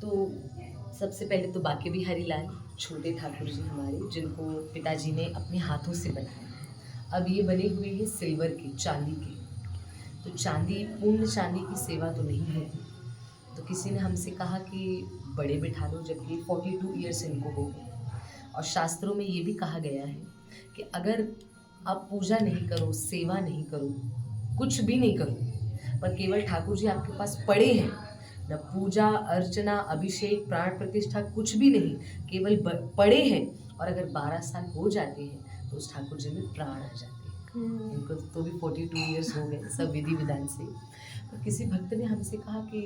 तो सबसे पहले तो बाके बिहारी लाल छोटे ठाकुर जी हमारे, जिनको पिताजी ने अपने हाथों से बनाया। अब ये बने हुए हैं सिल्वर के, चांदी के। तो चांदी, पूर्ण चांदी की सेवा तो नहीं होती। तो किसी ने हमसे कहा कि बड़े बिठा लो, जबकि 42 ईयर्स इनको हो गए। और शास्त्रों में ये भी कहा गया है कि अगर आप पूजा नहीं करो, सेवा नहीं करो, कुछ भी नहीं करो, पर केवल ठाकुर जी आपके पास पड़े हैं, न पूजा अर्चना अभिषेक प्राण प्रतिष्ठा कुछ भी नहीं, केवल पड़े हैं, और अगर 12 साल हो जाते हैं तो उस ठाकुर जी में प्राण आ जाते हैं। इनको तो भी 42 ईयर्स हो गए, सब विधि विधान से। तो किसी भक्त ने हमसे कहा कि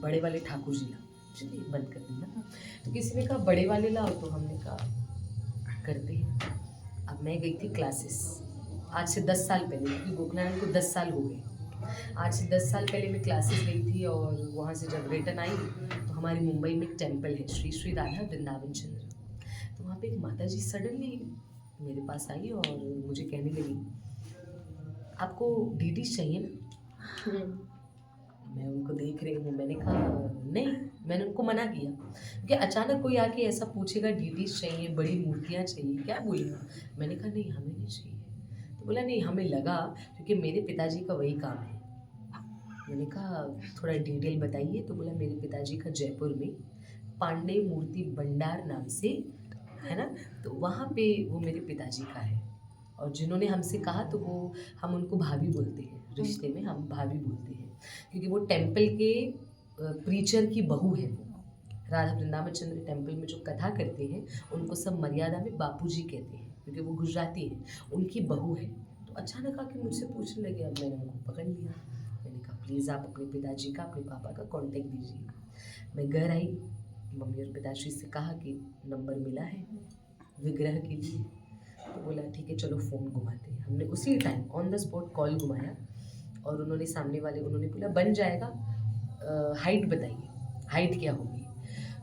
बड़े वाले ठाकुर जी लाओ, चलिए बंद कर दिया। तो किसी ने कहा बड़े वाले लाओ, तो हमने कहा करते हैं। अब मैं गई थी क्लासेस, आज से 10 साल पहले, क्योंकि गोखलानंद को 10 साल हो गए। आज से 10 साल पहले मैं क्लासेस गई थी, और वहाँ से जब रिटर्न आई तो हमारी मुंबई में एक टेम्पल है, श्री श्री राधा वृंदावन चंद्र। तो वहाँ पे एक माता जी सडनली मेरे पास आई और मुझे कहने लगी, आपको डीटीज चाहिए ना? मैं उनको देख रही हूँ, मैंने कहा नहीं, मैंने उनको मना किया, क्योंकि अचानक कोई आके ऐसा पूछेगा डीटीज चाहिए, बड़ी मूर्तियाँ चाहिए, क्या बोलेगा? मैंने कहा नहीं, हमें नहीं चाहिए। तो बोला नहीं, हमें लगा क्योंकि मेरे पिताजी का वही काम है। मैंने कहा थोड़ा डिटेल बताइए। तो बोला मेरे पिताजी का जयपुर में पांडे मूर्ति भंडार नाम से है ना, तो वहाँ पे वो मेरे पिताजी का है। और जिन्होंने हमसे कहा तो वो, हम उनको भाभी बोलते हैं, रिश्ते में हम भाभी बोलते हैं, क्योंकि वो टेम्पल के प्रीचर की बहू है। वो राधा वृंदावन चंद्र टेम्पल में जो कथा करते हैं उनको सब मर्यादा में बापूजी कहते हैं, क्योंकि वो गुजराती हैं, उनकी बहू है। तो अचानक आके मुझसे पूछने लगे। अब मैंने उनको पकड़ लिया, मैंने कहा प्लीज़ आप अपने पिताजी का, अपने पापा का कांटेक्ट दीजिए। मैं घर आई, मम्मी और पिताजी से कहा कि नंबर मिला है विग्रह के लिए। तो बोला ठीक है चलो फ़ोन घुमाते हैं। हमने उसी time on the spot call घुमाया, और उन्होंने सामने वाले, उन्होंने बोला बन जाएगा, हाइट बताइए, हाइट क्या होगी?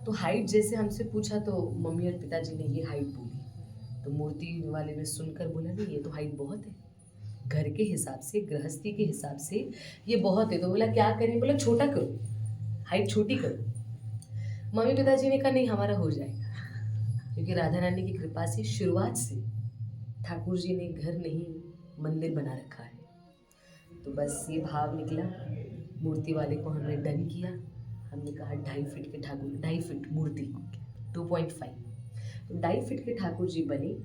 तो हाइट जैसे हमसे पूछा तो मम्मी और पिताजी ने ये हाइट बोली। तो मूर्ति वाले ने सुनकर बोला नहीं, ये तो हाइट बहुत है, घर के हिसाब से, गृहस्थी के हिसाब से ये बहुत है। तो बोला क्या करें? बोला छोटा करो, हाइट छोटी करो। मम्मी पिताजी ने कहा नहीं, हमारा हो जाएगा, क्योंकि राधा रानी की कृपा से शुरुआत से ठाकुर जी ने घर नहीं मंदिर बना रखा है। तो बस ये भाव निकला, मूर्ति वाले को हमने डन किया। हमने कहा 2.5 फीट के ठाकुर, 2.5 फीट मूर्ति, 2.5, तो 2.5 फीट के ठाकुर जी बने।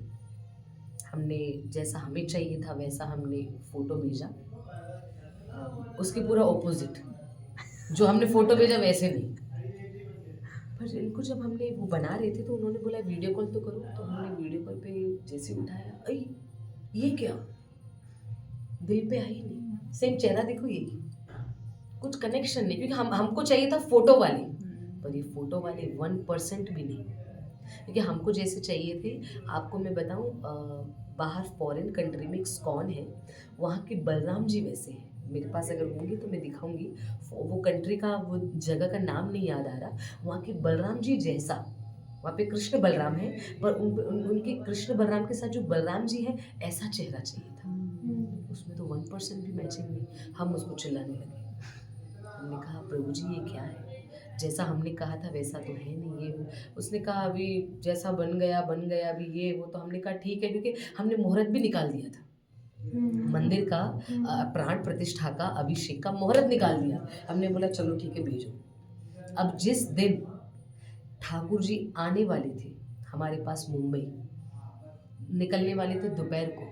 हमने जैसा हमें चाहिए था वैसा हमने फ़ोटो भेजा, उसके पूरा ऑपोजिट, जो हमने फ़ोटो भेजा वैसे नहीं। पर इनको जब हमने वो बना रहे थे तो उन्होंने बोला वीडियो कॉल तो करो। तो हमने वीडियो कॉल पे जैसे उठाया, अई ये क्या, दिल पे आई नहीं, सेम चेहरा देखो, ये कुछ कनेक्शन नहीं, क्योंकि हमको चाहिए था फोटो वाले, पर ये फोटो वाले 1% भी नहीं, क्योंकि हमको जैसे चाहिए थे। आपको मैं बताऊं, बाहर फॉरेन कंट्री में एक स्कॉन है, वहाँ के बलराम जी वैसे हैं। मेरे पास अगर होंगे तो मैं दिखाऊंगी, वो कंट्री का, वो जगह का नाम नहीं याद आ रहा, वहाँ के बलराम जी जैसा, वहाँ पे कृष्ण बलराम है, पर उनके कृष्ण बलराम के साथ जो बलराम जी है ऐसा चेहरा चाहिए था। उसमें तो 1% भी मैचिंग नहीं। हम उसको चिल्लाने लगे। हमने कहा प्रभु जी ये क्या है, जैसा हमने कहा था वैसा तो है नहीं ये वो। उसने कहा अभी जैसा बन गया बन गया, अभी ये वो। तो हमने कहा ठीक है, क्योंकि हमने मुहूर्त भी निकाल दिया था मंदिर का, प्राण प्रतिष्ठा का, अभिषेक का मुहूर्त निकाल दिया। हमने बोला चलो ठीक है भेजो। अब जिस दिन ठाकुर जी आने वाले थे हमारे पास, मुंबई निकलने वाले थे दोपहर को,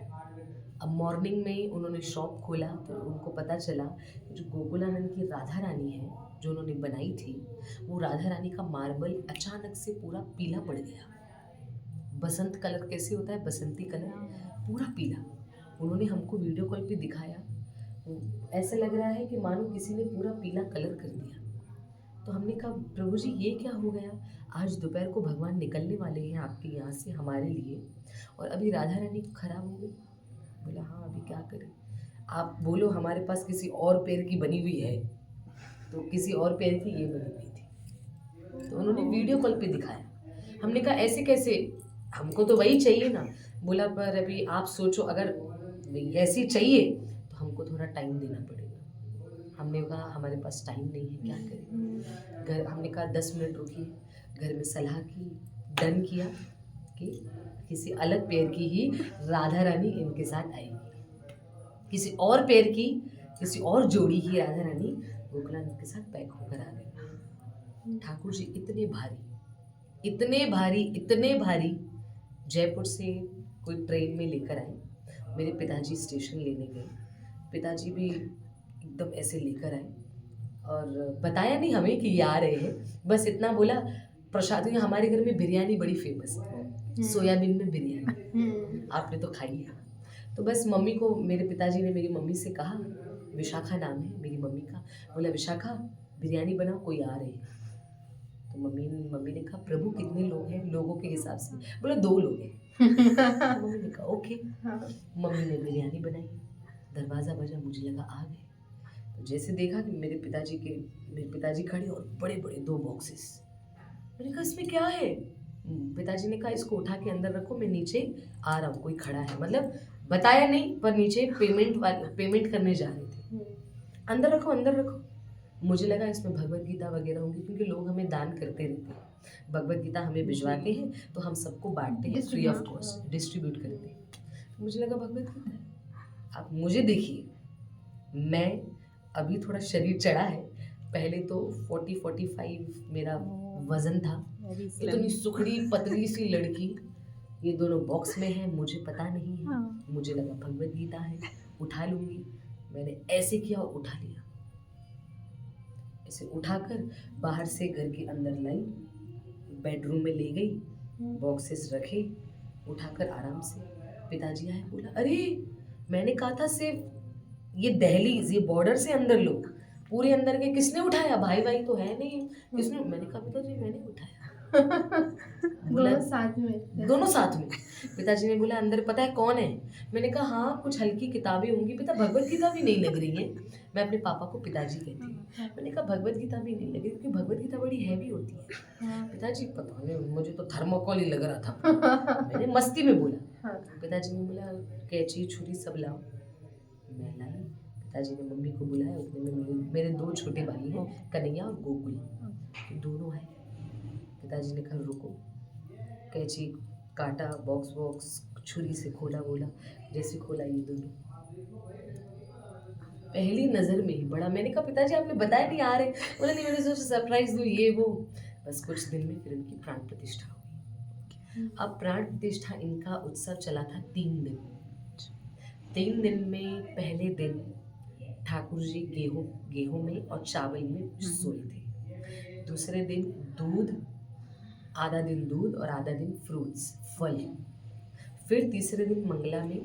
अब मॉर्निंग में ही उन्होंने शॉप खोला तो उनको पता चला कि जो गोकुलानंद की राधा रानी है जो उन्होंने बनाई थी, वो राधा रानी का मार्बल अचानक से पूरा पीला पड़ गया। बसंत कलर कैसे होता है, बसंती कलर, पूरा पीला। उन्होंने हमको वीडियो कॉल पे दिखाया, ऐसा लग रहा है कि मानो किसी ने पूरा पीला कलर कर दिया। तो हमने कहा प्रभु जी ये क्या हो गया, आज दोपहर को भगवान निकलने वाले हैं आपके यहाँ से हमारे लिए, और अभी राधा रानी खराब हो गई। बोला हाँ अभी क्या करें, आप बोलो हमारे पास किसी और पैर की बनी हुई है, तो किसी और पैर की ये बनी हुई थी। तो उन्होंने वीडियो कॉल पे दिखाया। हमने कहा ऐसे कैसे, हमको तो वही चाहिए ना। बोला पर अभी आप सोचो, अगर ऐसी चाहिए तो हमको थोड़ा टाइम देना पड़ेगा। हमने कहा हमारे पास टाइम नहीं है, क्या करें। घर हमने कहा 10 मिनट रुकिए, घर में सलाह की, डन किया कि किसी अलग पेयर की ही राधा रानी इनके साथ आएगी, किसी और पेयर की, किसी और जोड़ी की राधा रानी गोकुलानंद के साथ पैक होकर आ गई। ठाकुर जी इतने भारी, इतने भारी, इतने भारी, जयपुर से कोई ट्रेन में लेकर आए। मेरे पिताजी स्टेशन लेने गए, पिताजी भी एकदम ऐसे लेकर आए और बताया नहीं हमें कि ये आ रहे हैं, बस इतना बोला प्रसाद, हमारे घर में बिरयानी बड़ी फेमस है, सोयाबीन में बिरयानी, आपने तो खाई है। तो बस मम्मी को, मेरे पिताजी ने मेरी मम्मी से कहा, विशाखा नाम है मेरी मम्मी का, बोला विशाखा बिरयानी बनाओ, कोई आ रहे हैं। तो मम्मी ने कहा प्रभु कितने लोग हैं, लोगों के हिसाब से, बोला 2 लोग हैं। तो मम्मी ने कहा ओके। मम्मी ने बिरयानी बनाई, दरवाज़ा बजा, मुझे लगा आ गए। तो जैसे देखा कि मेरे पिताजी खड़े और बड़े बड़े 2 बॉक्सेस। मैंने कहा इसमें क्या है। पिताजी ने कहा इसको उठा के अंदर रखो, मैं नीचे आ रहा हूँ, कोई खड़ा है, मतलब बताया नहीं, पर नीचे पेमेंट करने जा रहे थे। अंदर रखो, अंदर रखो। मुझे लगा इसमें भगवत गीता वगैरह होंगी, क्योंकि लोग हमें दान करते रहते हैं, भगवत गीता हमें भिजवाते हैं तो हम सबको बांटते हैं, फ्री ऑफ कॉस्ट डिस्ट्रीब्यूट करते हैं। तो मुझे लगा भगवत गीता है। आप मुझे देखिए, मैं अभी थोड़ा शरीर चढ़ा है, पहले तो 40-45 मेरा वजन था, इतनी सुखड़ी पतली सी लड़की, ये दोनों बॉक्स में है, मुझे पता नहीं है। मुझे लगा भगवत गीता है, उठा लूंगी। मैंने ऐसे किया और उठा लिया, ऐसे उठाकर बाहर से घर के अंदर लाई, बेडरूम में ले गई, बॉक्सेस रखे, उठाकर आराम से। पिताजी आए, बोला अरे मैंने कहा था सिर्फ ये दहलीज, ये बॉर्डर से अंदर लो, पूरे अंदर के किसने उठाया, भाई भाई तो है नहीं, किसने। मैंने कहा पिताजी मैंने उठाया। दोनों साथ में। पिताजी ने बोला अंदर पता है कौन है। मैंने कहा हाँ कुछ हल्की किताबें होंगी। पिता भगवत गीता भी नहीं लग रही है। मैं अपने पापा को पिताजी कहती हूँ। मैंने कहा भगवत गीता भी नहीं लगी, क्योंकि भगवत गीता बड़ी हैवी होती है। पिताजी पता नहीं, मुझे तो थर्मोकॉल ही लग रहा था। मैंने मस्ती में बोला। पिताजी ने बोला कैंची छुरी सब लाओ। मैं लाई। पिताजी ने मम्मी को बुलाया, उतने में मेरे 2 छोटे भाई हैं, कन्हैया और गोकुल, दोनों आए। पिताजी ने कहा रुको, कैंची काटा, बॉक्स छुरी से खोला, बोला जैसे खोला ये दोनों पहली नज़र में ही बड़ा। मैंने कहा पिताजी आपने बताया नहीं आ रहे। बोला नहीं, मैंने सोचा सरप्राइज दूँ ये वो। बस कुछ दिन में फिर इनकी प्राण प्रतिष्ठा हुई। अब प्राण प्रतिष्ठा इनका उत्सव चला था 3 दिन। 3 दिन में पहले दिन ठाकुर जी गेहूं में और चावल में सोए थे। दूसरे दिन दूध, आधा दिन दूध और आधा दिन फ्रूट्स फल। फिर तीसरे दिन मंगला में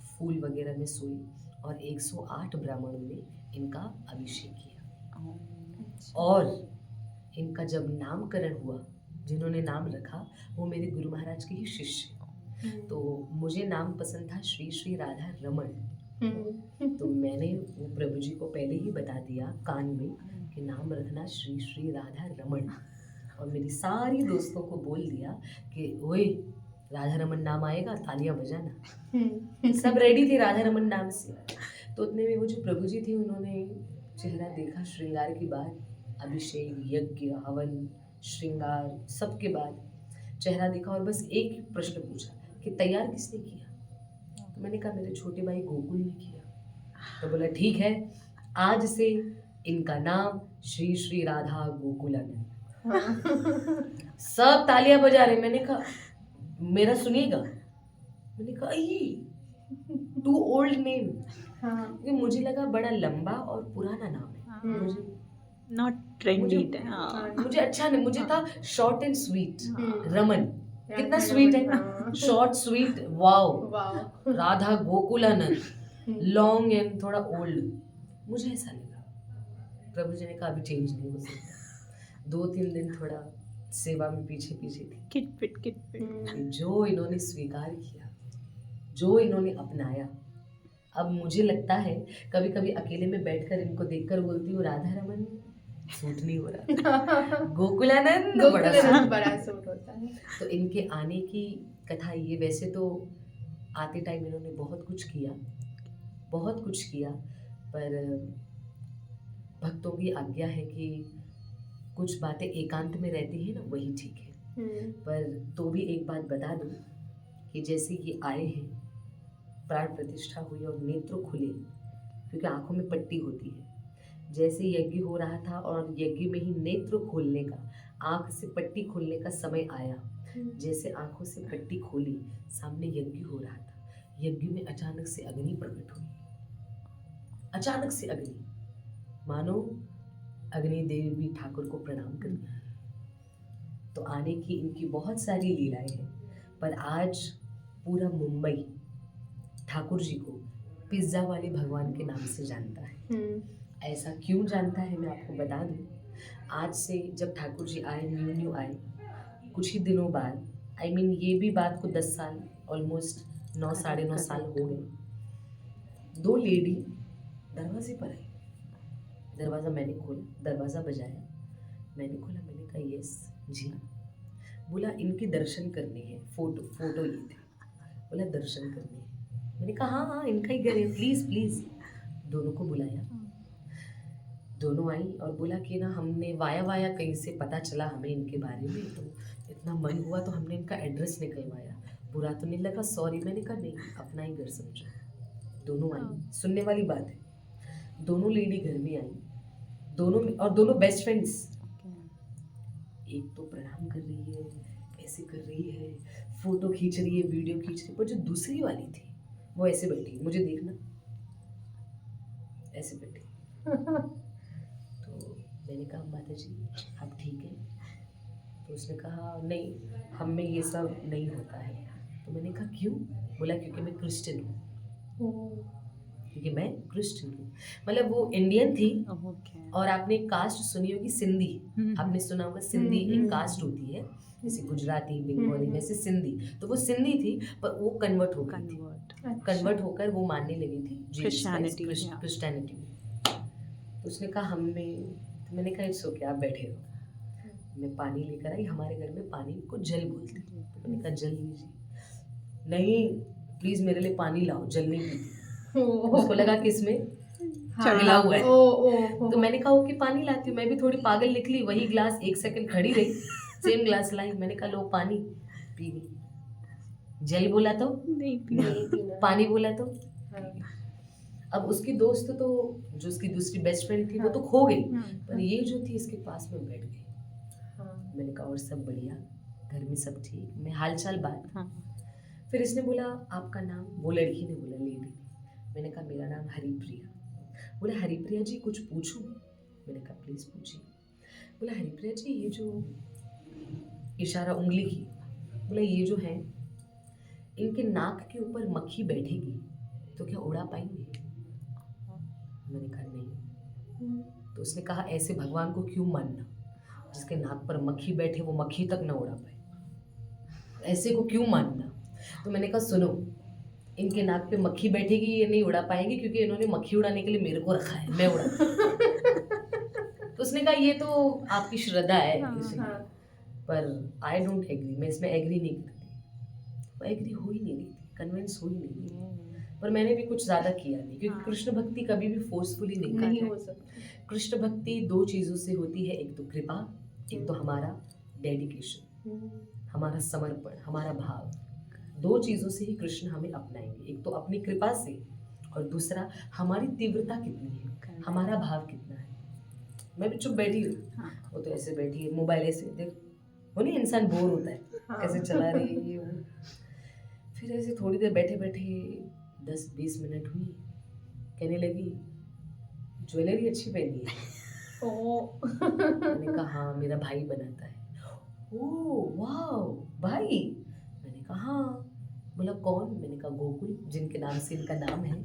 फूल वगैरह में सोई और 108 ब्राह्मणों ने इनका अभिषेक किया। और इनका जब नामकरण हुआ, जिन्होंने नाम रखा वो मेरे गुरु महाराज के ही शिष्य। तो मुझे नाम पसंद था श्री श्री राधा रमण। तो मैंने वो प्रभु जी को पहले ही बता दिया कान में कि नाम रखना श्री श्री राधा रमण। और मेरी सारी दोस्तों को बोल दिया कि ओए राधा रमन नाम आएगा तालियां बजाना। सब रेडी थे राधा रमन नाम से। तो उतने में वो जो प्रभु जी थे उन्होंने चेहरा देखा, श्रृंगार की बात, अभिषेक, यज्ञ, हवन, श्रृंगार सबके बाद चेहरा देखा और बस एक ही प्रश्न पूछा कि तैयार किसने किया। तो मैंने कहा मेरे छोटे भाई गोकुल ने किया। तो बोला ठीक है, आज से इनका नाम श्री श्री राधा गोकुलानंद। सब तालियां बजा रहे। मैंने कहा मेरा सुनिएगा। मैंने कहा टू ओल्ड नेम, क्योंकि मुझे लगा बड़ा लंबा और पुराना नाम है। मुझे नॉट ट्रेंडी, मुझे अच्छा नहीं, मुझे था शॉर्ट एंड स्वीट। रमन कितना स्वीट है, short sweet, wow. Radha Gokulanand, long and थोड़ा ओल्ड, मुझे ऐसा लगा। प्रभु जी ने कहा अभी चेंज नहीं हो सकता। 2-3 दिन थोड़ा सेवा में पीछे थी। किट। जो इन्होंने स्वीकार किया, जो इन्होंने अपनाया, अब मुझे लगता है कभी कभी अकेले में बैठकर इनको देखकर बोलती हूँ राधा रमन सूट नहीं हो रहा, गोकुलानंद बड़ा सूट होता है। तो इनके आने की कथा ये, वैसे तो आते टाइम इन्होंने बहुत कुछ किया, पर भक्तों की आज्ञा है कि कुछ बातें एकांत में रहती हैं ना, वही ठीक है। पर तो भी एक बात बता दूं कि जैसे ये आए हैं, प्राण प्रतिष्ठा हुई और नेत्र खुले, क्योंकि आंखों में पट्टी होती है, जैसे यज्ञ हो रहा था और यज्ञ में ही नेत्र खोलने का, आंख से पट्टी खोलने का समय आया, जैसे आंखों से पट्टी खोली, सामने यज्ञ हो रहा था, यज्ञ में अचानक से अग्नि प्रकट हुई, अचानक से अग्नि, मानो अग्नि देवी ठाकुर को प्रणाम करना। तो आने की इनकी बहुत सारी लीलाएं हैं, पर आज पूरा मुंबई ठाकुर जी को पिज्जा वाले भगवान के नाम से जानता है। ऐसा क्यों जानता है मैं आपको बता दूं। आज से जब ठाकुर जी आए, न्यू आए, कुछ ही दिनों बाद, ये भी बात को 10 साल, ऑलमोस्ट 9 साढ़े 9 साल हो गए, 2 लेडी दरवाजे पर आई। दरवाज़ा मैंने खोला, दरवाज़ा बजाया, मैंने खोला, मैंने कहा यस जी। बोला इनके दर्शन करने हैं, फोटो ये थे। बोला दर्शन करने हैं। मैंने कहा हाँ इनका ही घर है, प्लीज़ प्लीज़। दोनों को बुलाया, दोनों आई और बोला कि ना हमने वाया कहीं से पता चला हमें इनके बारे में, तो इतना मन हुआ तो हमने इनका एड्रेस निकलवाया। बुरा तो नहीं लगा, सॉरी। मैंने कहा नहीं, अपना ही घर समझो। दोनों आई, सुनने वाली बात है, दोनों लेडी घर में आई, दोनों बेस्ट फ्रेंड्स। एक तो प्रणाम कर रही है, ऐसे कर रही है, फोटो खींच रही है, वीडियो खींच रही है, पर जो दूसरी वाली थी वो ऐसे बैठी, मुझे देखना, ऐसे बैठी। तो मैंने कहा माता जी आप ठीक है? तो उसने कहा नहीं, हम में ये सब नहीं होता है। तो मैंने कहा क्यों? बोला क्योंकि मैं क्रिश्चियन हूँ। क्योंकि मैं क्रिश्चियन हूँ। मतलब वो इंडियन थी, और आपने एक कास्ट सुनी होगी सिंधी, आपने सुना होगा सिंधी एक कास्ट होती है, जैसे गुजराती, बंगाली, वैसे सिंधी। तो वो सिंधी थी, पर वो कन्वर्ट हो गई थी, कन्वर्ट होकर वो मानने लगी थी क्रिश्चियनिटी में। तो उसने कहा तो मैंने कहा इट्स ओके, आप बैठे रहो। मैं पानी लेकर आई, हमारे घर में पानी को जल बोलते हैं, तो मैंने कहा जल लीजिए। नहीं प्लीज मेरे लिए पानी लाओ, जल नहीं पीती। उसको लगा कि इसमें मिला हुआ है। तो मैंने कहा ओके पानी लाती हूँ। मैं भी थोड़ी पागल निकली, वही ग्लास 1 सेकंड खड़ी रही, सेम ग्लास लाई, मैंने कहा लो पानी, पी गई। जल बोला तो नहीं पीना, पानी बोला तो। अब उसकी दोस्त तो, जो उसकी दूसरी बेस्ट फ्रेंड थी, वो तो खो गई, पर ये जो थी इसके पास में बैठ गई। मैंने कहा और सब बढ़िया, घर में सब ठीक? मैं हालचाल बात। फिर इसने बोला आपका नाम? वो लड़की ने बोला, लेडी ने। मैंने कहा मेरा नाम हरिप्रिया। बोला हरिप्रिया जी कुछ पूछूं? मैंने कहा प्लीज पूछिए। बोला हरिप्रिया जी ये जो इशारा उंगली की, बोला ये जो है, इनके नाक के ऊपर मक्खी बैठेगी तो क्या उड़ा पाएंगे? मैंने कहा नहीं। तो उसने कहा ऐसे भगवान को क्यों मानना, जिसके नाक पर मक्खी बैठे वो मक्खी तक ना उड़ा पाए, ऐसे को क्यों मानना? तो मैंने कहा सुनो, इनके नाक पे मक्खी बैठेगी, ये नहीं उड़ा पाएंगे, क्योंकि इन्होंने मक्खी उड़ाने के लिए मेरे को रखा है, मैं उड़ा। तो उसने कहा ये तो आपकी श्रद्धा है, पर आई डोंट एग्री, मैं इसमें एग्री नहीं करती। वो एग्री हो ही नहीं रही थी, कन्विंस हो ही नहीं रही थी। पर मैंने भी कुछ ज़्यादा किया नहीं, क्योंकि कृष्ण भक्ति कभी भी फोर्सफुली नहीं हो सकती। कृष्ण भक्ति 2 चीज़ों से होती है, एक तो कृपा, एक तो हमारा डेडिकेशन, हमारा समर्पण, हमारा भाव। 2 चीज़ों से ही कृष्ण हमें अपनाएंगे, एक तो अपनी कृपा से, और दूसरा हमारी तीव्रता कितनी है, हमारा भाव कितना है। मैं भी चुप बैठी हूँ, वो तो ऐसे बैठी है, मोबाइल ऐसे देख, वो नहीं इंसान बोर होता है, ऐसे चला रही है ये वो। फिर ऐसे थोड़ी देर बैठे बैठे 10-20 मिनट हुई, कहने लगी ज्वेलरी अच्छी पहनी है। मैंने कहा हाँ मेरा भाई बनाता है। ओह वाह भाई? मैंने कहा हाँ। बोला कौन? मैंने कहा गोकुल, जिनके नाम से इनका नाम है।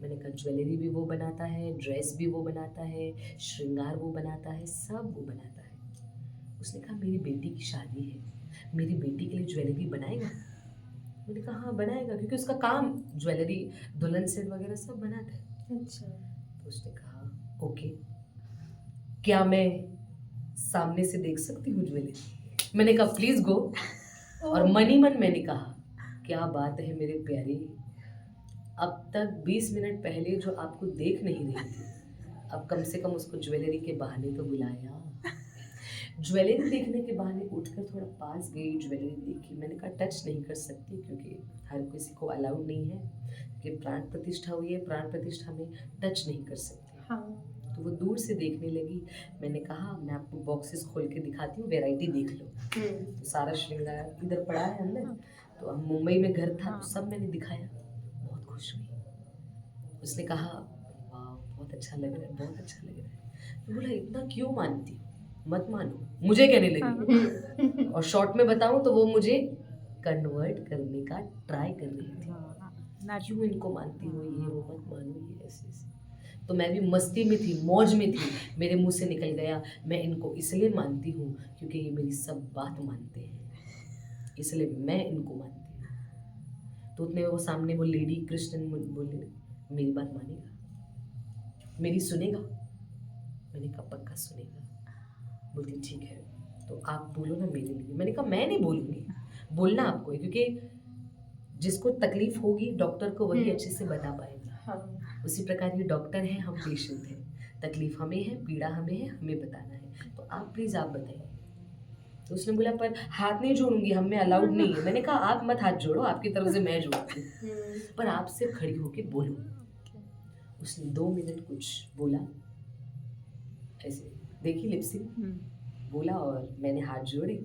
मैंने कहा ज्वेलरी भी वो बनाता है, ड्रेस भी वो बनाता है, श्रृंगार वो बनाता है, सब वो बनाता है। उसने कहा मेरी बेटी की शादी है, मेरी बेटी के लिए ज्वेलरी बनाएगा? मैंने कहा हाँ बनाएगा, क्योंकि उसका काम ज्वेलरी, दुल्हन सेट वगैरह सब बनाता है। अच्छा। तो उसने कहा ओके, क्या मैं सामने से देख सकती हूँ ज्वेलरी? मैंने कहा प्लीज गो। और मन ही मन मैंने कहा क्या बात है मेरे प्यारे, अब तक 20 मिनट पहले जो आपको देख नहीं रही थी, अब कम से कम उसको ज्वेलरी के बहाने तो बुलाया। ज्वेलरी देखने के बहाने उठकर थोड़ा पास गई, ज्वेलरी देखी। मैंने कहा टच नहीं कर सकती क्योंकि हर किसी को अलाउड नहीं है कि प्राण प्रतिष्ठा हुई है, प्राण प्रतिष्ठा में टच नहीं कर सकती। हाँ। तो वो दूर से देखने लगी। मैंने कहा मैं आपको बॉक्सेस खोल के दिखाती हूँ, वैरायटी देख लो। तो सारा श्रृंगार इधर पड़ा है अंदर। तो हम मुंबई में घर था तो सब मैंने दिखाया। बहुत खुश हुई। उसने कहा वाह बहुत अच्छा लग रहा है, बहुत अच्छा लग रहा है। तो बोला इतना क्यों मानती हो, मत मानो, मुझे कहने लगी। और शॉर्ट में बताऊं तो वो मुझे कन्वर्ट करने का ट्राई कर रही थी। क्यों इनको मानती हो, ये वो मत मानो, ये ऐसे ऐसे। तो मैं भी मस्ती में थी, मौज में थी। मेरे मुंह से निकल गया मैं इनको इसलिए मानती हूँ क्योंकि ये मेरी सब बात मानते हैं, इसलिए मैं इनको मानती हूँ। तो उतने में वो सामने वो लेडी क्रिश्चियन बोली मेरी बात मानेगा, मेरी सुनेगा। मैंने कहा पक्का सुनेगा। बोलती ठीक है तो आप बोलो ना मेरे लिए। मैंने कहा मैं नहीं बोलूँगी, बोलना आपको है क्योंकि जिसको तकलीफ होगी डॉक्टर को वही अच्छे से बता पाएगा। उसी प्रकार ये डॉक्टर है, हम पेशेंट हैं। तकलीफ हमें है, पीड़ा हमें है, हमें बताना है। तो आप प्लीज़ आप बताइए। तो उसने बोला पर हाथ नहीं जोड़ूंगी, हम में अलाउड नहीं है। मैंने कहा आप मत हाथ जोड़ो, आपकी तरफ से मैं जोड़ती हूँ, पर आप सिर्फ खड़ी होके बोलो। उसने 2 मिनट कुछ बोला, ऐसे देखी लिपसिंग बोला और मैंने हाथ जोड़े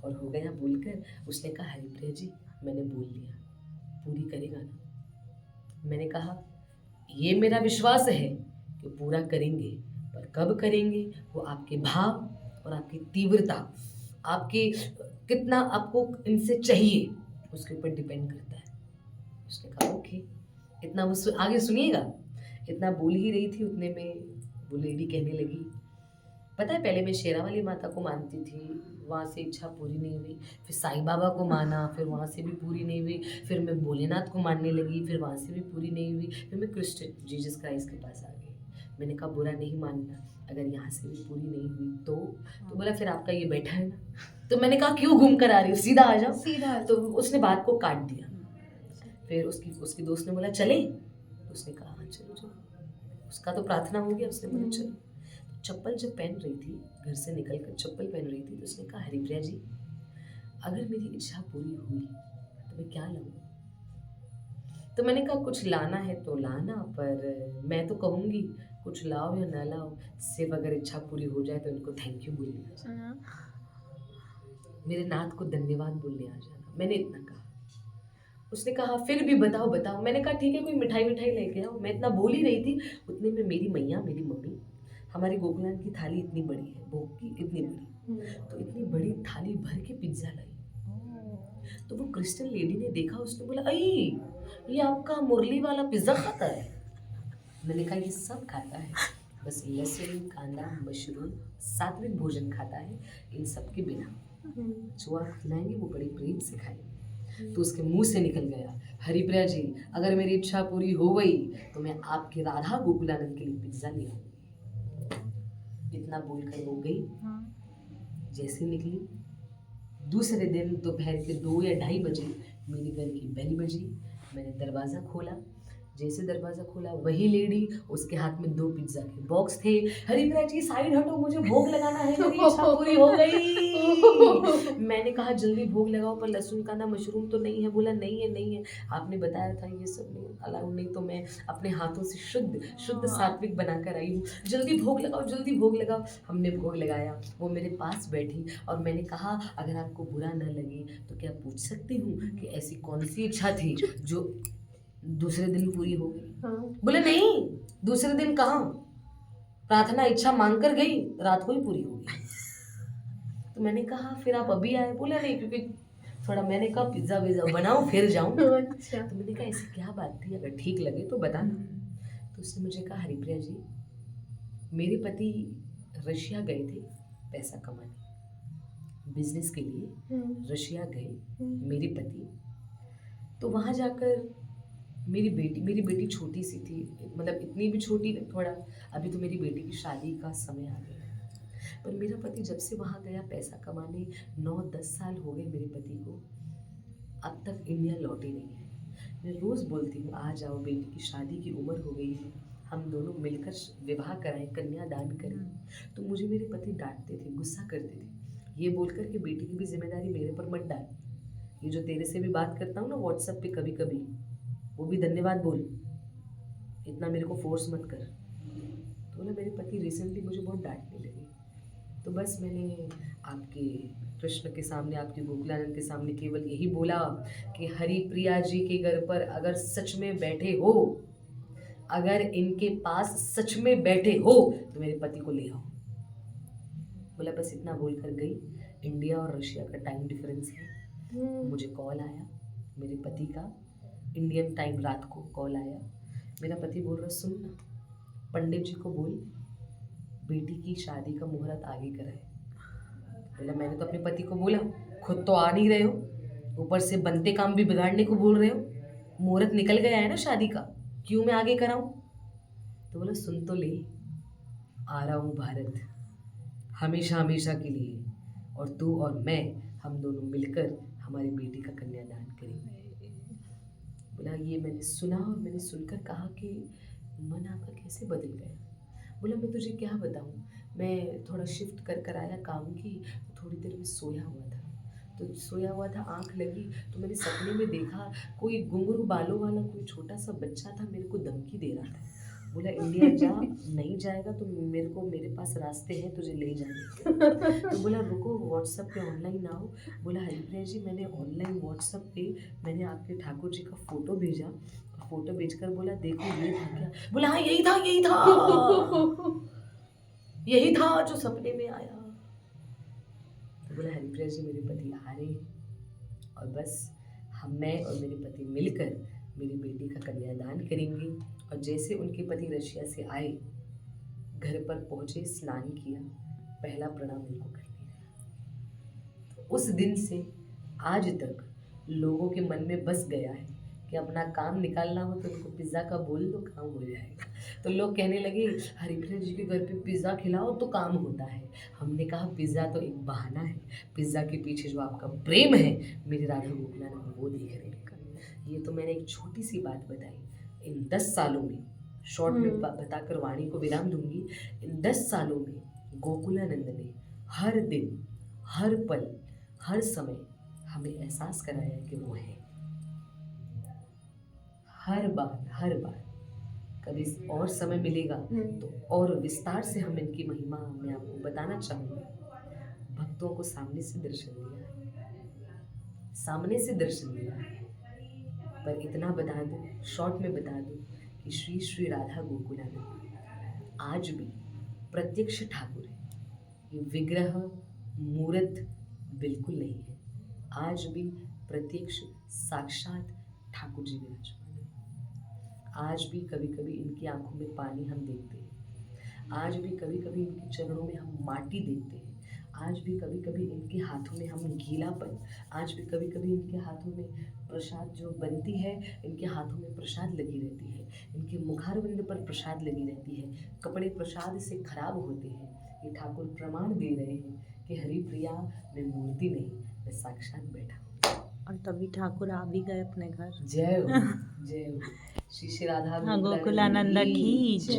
और हो गया बोलकर। उसने कहा हरिप्रिया जी मैंने बोल लिया, पूरी करेगा ना। मैंने कहा ये मेरा विश्वास है कि पूरा करेंगे, पर कब करेंगे वो आपके भाव और आपकी तीव्रता, आपके कितना आपको इनसे चाहिए उसके ऊपर डिपेंड करता है। उसने कहा ओके। इतना वो आगे सुनिएगा। इतना बोल ही रही थी उतने में वो लेडी कहने लगी पता है पहले मैं शेरावाली माता को मानती थी, वहाँ से इच्छा पूरी नहीं हुई, फिर साईं बाबा को माना, फिर वहाँ से भी पूरी नहीं हुई, फिर मैं भोलेनाथ को मानने लगी, फिर वहाँ से भी पूरी नहीं हुई, फिर मैं क्रिश्चियन जीसस क्राइस्ट के पास आ गई। मैंने कहा बुरा नहीं मानना, अगर यहाँ से भी पूरी नहीं हुई तो बोला फिर आपका ये बैठा है ना। तो मैंने कहा क्यों घूम कर आ रही हो, सीधा आ जाओ, सीधा। तो उसने बात को काट दिया। फिर उसकी दोस्त ने बोला चले, उसने कहा हाँ चलो चलो, उसका तो प्रार्थना हो गया। उसने बोला चलो। चप्पल जब पहन रही थी, घर से निकल कर चप्पल पहन रही थी, तो उसने कहा हरिप्रिया जी अगर मेरी इच्छा पूरी हुई तो मैं क्या लाऊं। तो मैंने कहा कुछ लाना है तो लाना, पर मैं तो कहूँगी कुछ लाओ या ना लाओ, सिर्फ अगर इच्छा पूरी हो जाए तो इनको थैंक यू बोलने, मेरे नाथ को धन्यवाद बोलने आ जाना। मैंने इतना कहा। उसने कहा फिर भी बताओ बताओ। मैंने कहा ठीक है कोई मिठाई विठाई लेके आओ। मैं इतना बोल ही रही थी उतने में मेरी मैया, मेरी मम्मी, हमारी गोकुलान की थाली इतनी बड़ी है, भोग की इतनी बड़ी, तो इतनी बड़ी थाली भर के पिज्ज़ा लाई। तो वो क्रिश्चियन लेडी ने देखा, उसने बोला अई ये आपका मुरली वाला पिज़्ज़ा खाता है। मैंने कहा ये सब खाता है, बस लहसुन, कांदा, मशरूम, सात्विक भोजन खाता है, इन सब के बिना। जो आप खिलाएंगे वो बड़े प्रेम से खाएंगे। तो उसके मुंह से निकल गया हरिप्रिया जी अगर मेरी इच्छा पूरी हो गई तो मैं आपके राधा गोकुलानंद के लिए पिज्ज़ा ले आऊँगी। इतना बोलकर वो गई। जैसे निकली दूसरे दिन दोपहर के 2 या 2:30 बजे मेरे घर की बेल बजी। मैंने दरवाज़ा खोला। जैसे दरवाज़ा खोला वही लेडी, उसके हाथ में 2 पिज्ज़ा के बॉक्स थे। हरिप्रिया जी साइड हटो, मुझे भोग लगाना है, मेरी इच्छा पूरी हो गई। मैंने कहा जल्दी भोग लगाओ, पर लहसुन, कांदा, मशरूम तो नहीं है। बोला नहीं है नहीं है, आपने बताया था ये सब नहीं अलाउड, नहीं तो मैं अपने हाथों से शुद्ध सात्विक बनाकर आई हूँ। जल्दी भोग लगाओ, जल्दी भोग लगाओ। हमने भोग लगाया। वो मेरे पास बैठी और मैंने कहा अगर आपको बुरा न लगे तो क्या पूछ सकती हूँ कि ऐसी कौन सी इच्छा थी जो दूसरे दिन पूरी हो गई। बोले नहीं दूसरे दिन कहाँ, प्रार्थना इच्छा मांग कर गई, रात को ही पूरी हो गई। तो मैंने कहा फिर आप अभी आए। बोला नहीं क्योंकि थोड़ा, मैंने कहा पिज्ज़ा विज़्ज़ा बनाऊं फिर जाऊं। अच्छा। तो मैंने कहा ऐसी क्या बात थी, अगर ठीक लगे तो बताना। तो उसने मुझे कहा हरिप्रिया जी मेरे पति रशिया गए थे पैसा कमाने, बिजनेस के लिए रशिया गए मेरे पति। तो वहाँ जाकर मेरी बेटी छोटी सी थी, मतलब इतनी भी छोटी नहीं, थोड़ा अभी तो मेरी बेटी की शादी का समय आ गया। पर मेरा पति जब से वहाँ गया पैसा कमाने, 9-10 साल हो गए मेरे पति को, अब तक इंडिया लौटे नहीं है। मैं रोज़ बोलती हूँ आ जाओ, बेटी की शादी की उम्र हो गई है, हम दोनों मिलकर विवाह कराएं, कन्यादान करें। तो मुझे मेरे पति डांटते थे, गुस्सा करते थे, ये बोलकर कि बेटी की भी जिम्मेदारी मेरे पर मत डाल। ये जो तेरे से भी बात करता हूँ ना व्हाट्सएप पे कभी कभी, वो भी धन्यवाद बोल, इतना मेरे को फोर्स मत कर। तो ना मेरे पति रिसेंटली मुझे बहुत डांटने लगे। तो बस मैंने आपके कृष्ण के सामने, आपके गोकुलानंद के सामने केवल यही बोला कि हरिप्रिया जी के घर पर अगर सच में बैठे हो, अगर इनके पास सच में बैठे हो तो मेरे पति को ले आओ। बोला, बस इतना बोलकर गई। इंडिया और रशिया का टाइम डिफरेंस है। मुझे कॉल आया मेरे पति का, इंडियन टाइम रात को कॉल आया। मेरा पति बोल रहा, सुन ना, पंडित जी को बोल बेटी की शादी का मुहूर्त आगे कराए। बोला, मैंने तो अपने पति को बोला, खुद तो आ नहीं रहे हो, ऊपर से बनते काम भी बिगाड़ने को बोल रहे हो। मुहूर्त निकल गया है ना शादी का, क्यों मैं आगे कराऊं? तो बोला, सुन तो ले, आ रहा हूँ भारत हमेशा हमेशा के लिए, और तू और मैं, हम दोनों मिलकर हमारी बेटी का कन्यादान करेंगे। बोला, ये मैंने सुना और मैंने सुनकर कहा कि मन आपका कैसे बदल गया? बोला, मैं तुझे क्या बताऊं, मैं थोड़ा शिफ्ट कर आया काम की, थोड़ी देर में सोया हुआ था। तो सोया हुआ था, आंख लगी तो मैंने सपने में देखा कोई घुंघरू बालों वाला कोई छोटा सा बच्चा था, मेरे को धमकी दे रहा था। बोला, इंडिया जा, नहीं जाएगा तो मेरे पास रास्ते हैं तुझे ले जाने के। तो बोला, रुको, व्हाट्सएप पे ऑनलाइन आओ। बोला, हरिप्रिया जी, मैंने ऑनलाइन व्हाट्सएप पे मैंने आपके ठाकुर जी का फोटो भेजा। फोटो भेजकर बोला, देखो ये था क्या? बोला, हाँ यही था, यही था, यही था जो सपने में आया। तो बोला, हरिप्रिया जी, मेरे पति आ रहे हैं और बस मैं और मेरे पति मिलकर मेरी बेटी का कन्यादान करेंगे। और जैसे उनके पति रशिया से आए, घर पर पहुंचे, स्नान किया, पहला प्रणाम उनको करने लगा। तो उस दिन से आज तक लोगों के मन में बस गया है कि अपना काम निकालना हो तो उनको पिज़्ज़ा का बोल दो, काम हो जाएगा। तो लोग कहने लगे, हरिप्रिया जी के घर पे पिज़्ज़ा खिलाओ तो काम होता है। हमने कहा, पिज़्ज़ा तो एक बहाना है, पिज़्ज़ा के पीछे जो आपका प्रेम है मेरे राधा गोकुलानंद, वो देख रहे हैं। ये तो मैंने एक छोटी सी बात बताई। इन 10 सालों में, शॉर्ट में बताकर वाणी को विराम दूंगी, इन 10 सालों में गोकुलानंद ने हर दिन, हर पल, हर समय हमें एहसास कराया कि वो है। हर बार कभी और समय मिलेगा तो और विस्तार से हम इनकी महिमा मैं आपको बताना चाहूँगी। भक्तों को सामने से दर्शन दिया है, सामने से दर्शन दिया है। पर इतना बता दूं, शॉर्ट में बता दूं कि श्री श्री राधा गोकुलानंद आज भी प्रत्यक्ष ठाकुर है। ये विग्रह मूर्त बिल्कुल नहीं है, आज भी प्रत्यक्ष साक्षात ठाकुर जी विराजमान है। आज भी कभी कभी इनकी आंखों में पानी हम देखते हैं, आज भी कभी कभी इनके चरणों में हम माटी देखते हैं, आज भी कभी कभी इनके हाथों में हम गीलापन, आज भी कभी कभी इनके हाथों में प्रसाद जो बनती है, इनके हाथों में प्रसाद लगी रहती है, इनके मुखारविंद पर प्रसाद लगी रहती है, कपड़े प्रसाद से खराब होते हैं। ये ठाकुर प्रमाण दे रहे हैं कि हरिप्रिया मैं मूर्ति नहीं, मैं साक्षात बैठा हूँ। और तभी ठाकुर आ भी गए अपने घर। जय हो, जय हो। श्री श्री राधा गोकुलानंद की जय।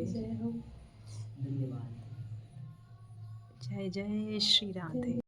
जय। धन्यवाद। जय जय श्री राधे।